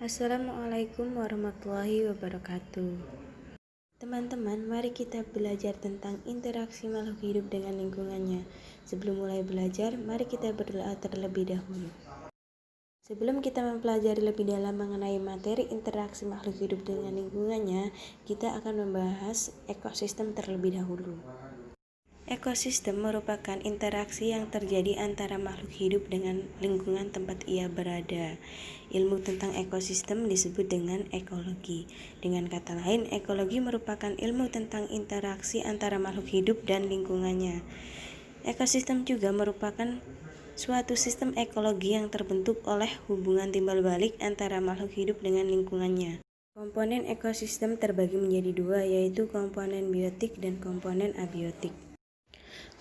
Assalamualaikum warahmatullahi wabarakatuh. Teman-teman, mari kita belajar tentang interaksi makhluk hidup dengan lingkungannya. Sebelum mulai belajar, mari kita berdoa terlebih dahulu. Sebelum kita mempelajari lebih dalam mengenai materi interaksi makhluk hidup dengan lingkungannya, kita akan membahas ekosistem terlebih dahulu. Ekosistem merupakan interaksi yang terjadi antara makhluk hidup dengan lingkungan tempat ia berada. Ilmu tentang ekosistem disebut dengan ekologi. Dengan kata lain, ekologi merupakan ilmu tentang interaksi antara makhluk hidup dan lingkungannya. Ekosistem juga merupakan suatu sistem ekologi yang terbentuk oleh hubungan timbal balik antara makhluk hidup dengan lingkungannya. Komponen ekosistem terbagi menjadi dua, yaitu komponen biotik dan komponen abiotik.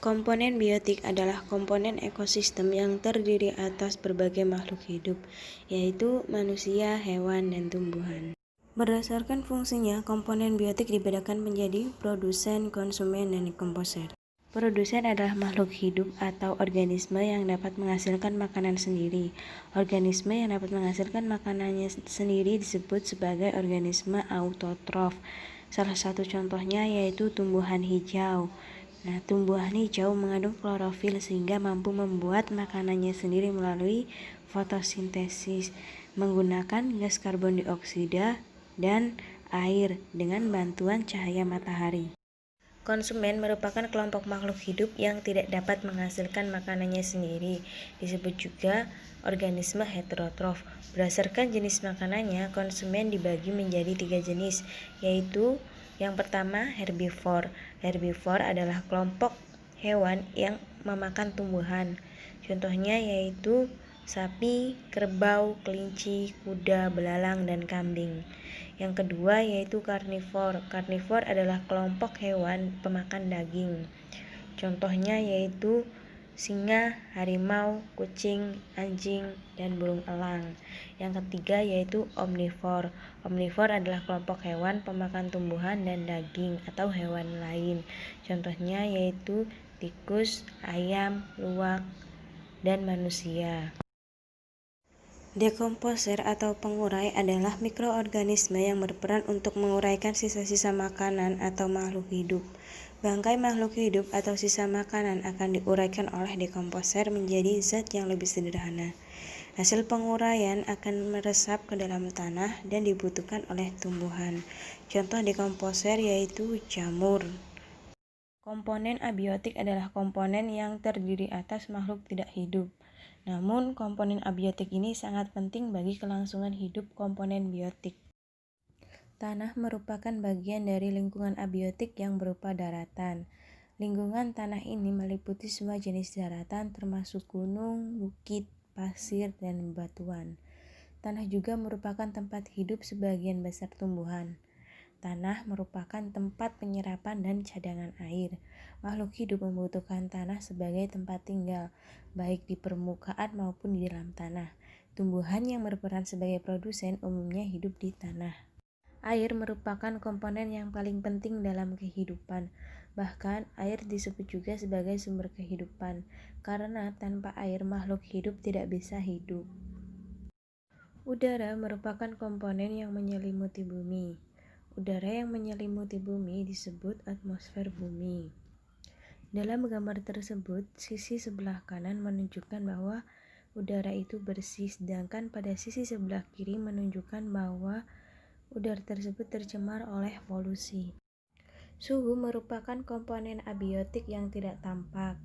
Komponen biotik adalah komponen ekosistem yang terdiri atas berbagai makhluk hidup, yaitu manusia, hewan, dan tumbuhan. Berdasarkan fungsinya, komponen biotik dibedakan menjadi produsen, konsumen, dan dekomposer. Produsen adalah makhluk hidup atau organisme yang dapat menghasilkan makanan sendiri. Organisme yang dapat menghasilkan makanannya sendiri disebut sebagai organisme autotrof. Salah satu contohnya yaitu tumbuhan hijau. Tumbuhan hijau mengandung klorofil sehingga mampu membuat makanannya sendiri melalui fotosintesis menggunakan gas karbon dioksida dan air dengan bantuan cahaya matahari. Konsumen merupakan kelompok makhluk hidup yang tidak dapat menghasilkan makanannya sendiri, disebut juga organisme heterotrof. Berdasarkan jenis makanannya, konsumen dibagi menjadi 3 jenis, yaitu yang pertama, herbivore. Herbivore adalah kelompok hewan yang memakan tumbuhan. Contohnya yaitu sapi, kerbau, kelinci, kuda, belalang, dan kambing. Yang kedua yaitu karnivore. Karnivore adalah kelompok hewan pemakan daging. Contohnya yaitu singa, harimau, kucing, anjing, dan burung elang. Yang ketiga yaitu omnivore. Omnivore adalah kelompok hewan pemakan tumbuhan dan daging atau hewan lain. Contohnya yaitu tikus, ayam, luwak, dan manusia. Dekomposer atau pengurai adalah mikroorganisme yang berperan untuk menguraikan sisa-sisa makanan atau makhluk hidup. Bangkai makhluk hidup atau sisa makanan akan diuraikan oleh dekomposer menjadi zat yang lebih sederhana. Hasil penguraian akan meresap ke dalam tanah dan dibutuhkan oleh tumbuhan. Contoh dekomposer yaitu jamur. Komponen abiotik adalah komponen yang terdiri atas makhluk tidak hidup. Namun, komponen abiotik ini sangat penting bagi kelangsungan hidup komponen biotik. Tanah merupakan bagian dari lingkungan abiotik yang berupa daratan. Lingkungan tanah ini meliputi semua jenis daratan termasuk gunung, bukit, pasir, dan batuan. Tanah juga merupakan tempat hidup sebagian besar tumbuhan. Tanah merupakan tempat penyerapan dan cadangan air. Makhluk hidup membutuhkan tanah sebagai tempat tinggal, baik di permukaan maupun di dalam tanah. Tumbuhan yang berperan sebagai produsen umumnya hidup di tanah. Air merupakan komponen yang paling penting dalam kehidupan. Bahkan, air disebut juga sebagai sumber kehidupan, karena tanpa air makhluk hidup tidak bisa hidup. Udara merupakan komponen yang menyelimuti bumi. Udara yang menyelimuti bumi disebut atmosfer bumi. Dalam gambar tersebut, sisi sebelah kanan menunjukkan bahwa udara itu bersih, sedangkan pada sisi sebelah kiri menunjukkan bahwa udara tersebut tercemar oleh polusi. Suhu merupakan komponen abiotik yang tidak tampak.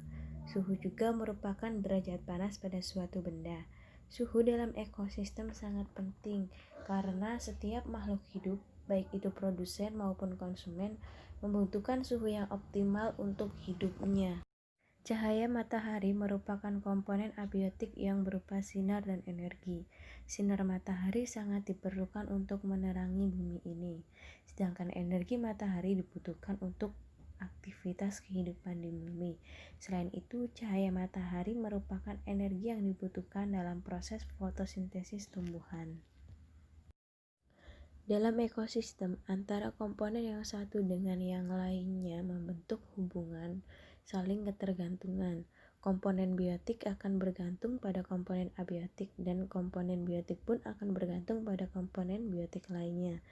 Suhu juga merupakan derajat panas pada suatu benda. Suhu dalam ekosistem sangat penting karena setiap makhluk hidup, baik itu produsen maupun konsumen, membutuhkan suhu yang optimal untuk hidupnya. Cahaya matahari merupakan komponen abiotik yang berupa sinar dan energi. Sinar matahari sangat diperlukan untuk menerangi bumi ini, sedangkan energi matahari dibutuhkan untuk aktivitas kehidupan di bumi. Selain itu, cahaya matahari merupakan energi yang dibutuhkan dalam proses fotosintesis tumbuhan. Dalam ekosistem, antara komponen yang satu dengan yang lainnya membentuk hubungan saling ketergantungan. Komponen biotik akan bergantung pada komponen abiotik dan komponen biotik pun akan bergantung pada komponen biotik lainnya.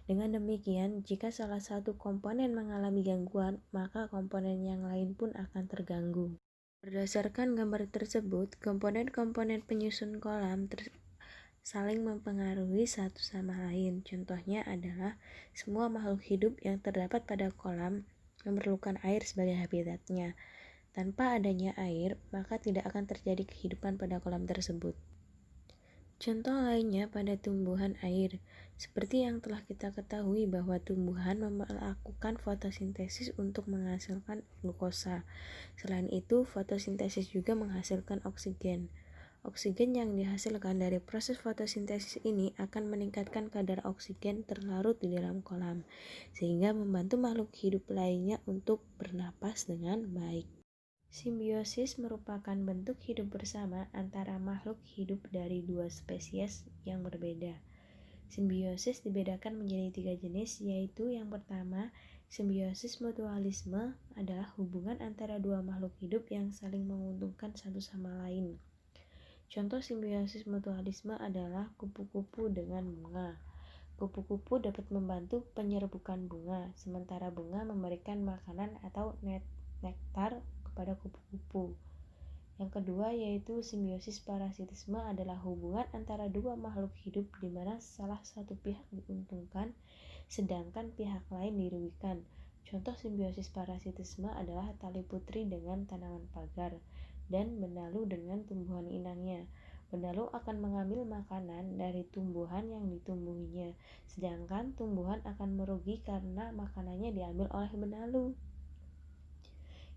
Dengan demikian, jika salah satu komponen mengalami gangguan, maka komponen yang lain pun akan terganggu. Berdasarkan gambar tersebut, komponen-komponen penyusun kolam saling mempengaruhi satu sama lain. Contohnya adalah semua makhluk hidup yang terdapat pada kolam memerlukan air sebagai habitatnya. Tanpa adanya air, maka tidak akan terjadi kehidupan pada kolam tersebut. Contoh lainnya pada tumbuhan air, seperti yang telah kita ketahui bahwa tumbuhan melakukan fotosintesis untuk menghasilkan glukosa. Selain itu, fotosintesis juga menghasilkan oksigen. Oksigen yang dihasilkan dari proses fotosintesis ini akan meningkatkan kadar oksigen terlarut di dalam kolam, sehingga membantu makhluk hidup lainnya untuk bernapas dengan baik. Simbiosis merupakan bentuk hidup bersama antara makhluk hidup dari dua spesies yang berbeda. Simbiosis dibedakan menjadi 3 jenis, yaitu yang pertama, simbiosis mutualisme adalah hubungan antara dua makhluk hidup yang saling menguntungkan satu sama lain. Contoh simbiosis mutualisme adalah kupu-kupu dengan bunga. Kupu-kupu dapat membantu penyerbukan bunga, sementara bunga memberikan makanan atau nektar kepada kupu-kupu. Yang kedua yaitu simbiosis parasitisme adalah hubungan antara dua makhluk hidup di mana salah satu pihak diuntungkan sedangkan pihak lain dirugikan. Contoh simbiosis parasitisme adalah tali putri dengan tanaman pagar dan benalu dengan tumbuhan inangnya. Benalu akan mengambil makanan dari tumbuhan yang ditumbuhinya, sedangkan tumbuhan akan merugi karena makanannya diambil oleh benalu.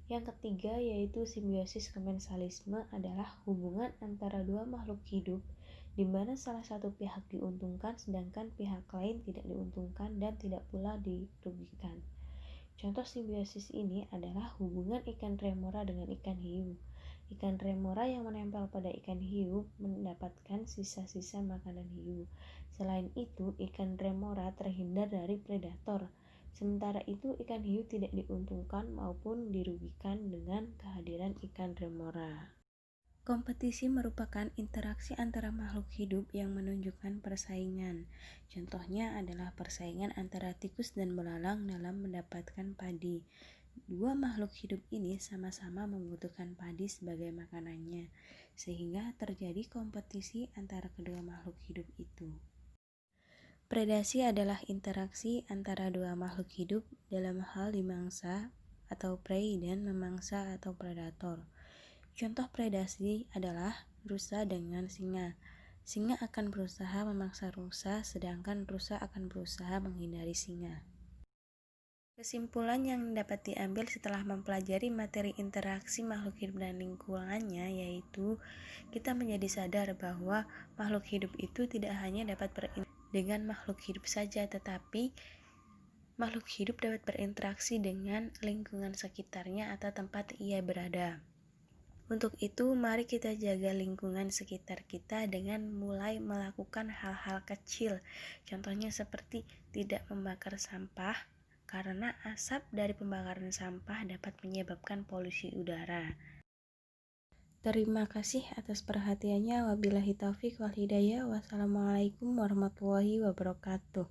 Yang ketiga yaitu simbiosis komensalisme adalah hubungan antara dua makhluk hidup di mana salah satu pihak diuntungkan sedangkan pihak lain tidak diuntungkan dan tidak pula dirugikan. Contoh simbiosis ini adalah hubungan ikan remora dengan ikan hiu. Ikan remora yang menempel pada ikan hiu mendapatkan sisa-sisa makanan hiu. Selain itu, ikan remora terhindar dari predator. Sementara itu, ikan hiu tidak diuntungkan maupun dirugikan dengan kehadiran ikan remora. Kompetisi merupakan interaksi antara makhluk hidup yang menunjukkan persaingan. Contohnya adalah persaingan antara tikus dan belalang dalam mendapatkan padi. Dua makhluk hidup ini sama-sama membutuhkan padi sebagai makanannya, sehingga terjadi kompetisi antara kedua makhluk hidup itu. Predasi adalah interaksi antara dua makhluk hidup dalam hal dimangsa atau prey dan memangsa atau predator. Contoh predasi adalah rusa dengan singa. Singa akan berusaha memangsa rusa, sedangkan rusa akan berusaha menghindari singa. Kesimpulan yang dapat diambil setelah mempelajari materi interaksi makhluk hidup dan lingkungannya yaitu kita menjadi sadar bahwa makhluk hidup itu tidak hanya dapat berinteraksi dengan makhluk hidup saja, tetapi makhluk hidup dapat berinteraksi dengan lingkungan sekitarnya atau tempat ia berada. Untuk itu, mari kita jaga lingkungan sekitar kita dengan mulai melakukan hal-hal kecil. Contohnya seperti tidak membakar sampah, karena asap dari pembakaran sampah dapat menyebabkan polusi udara. Terima kasih atas perhatiannya. Wabillahi taufiq wal hidayah. Wassalamualaikum warahmatullahi wabarakatuh.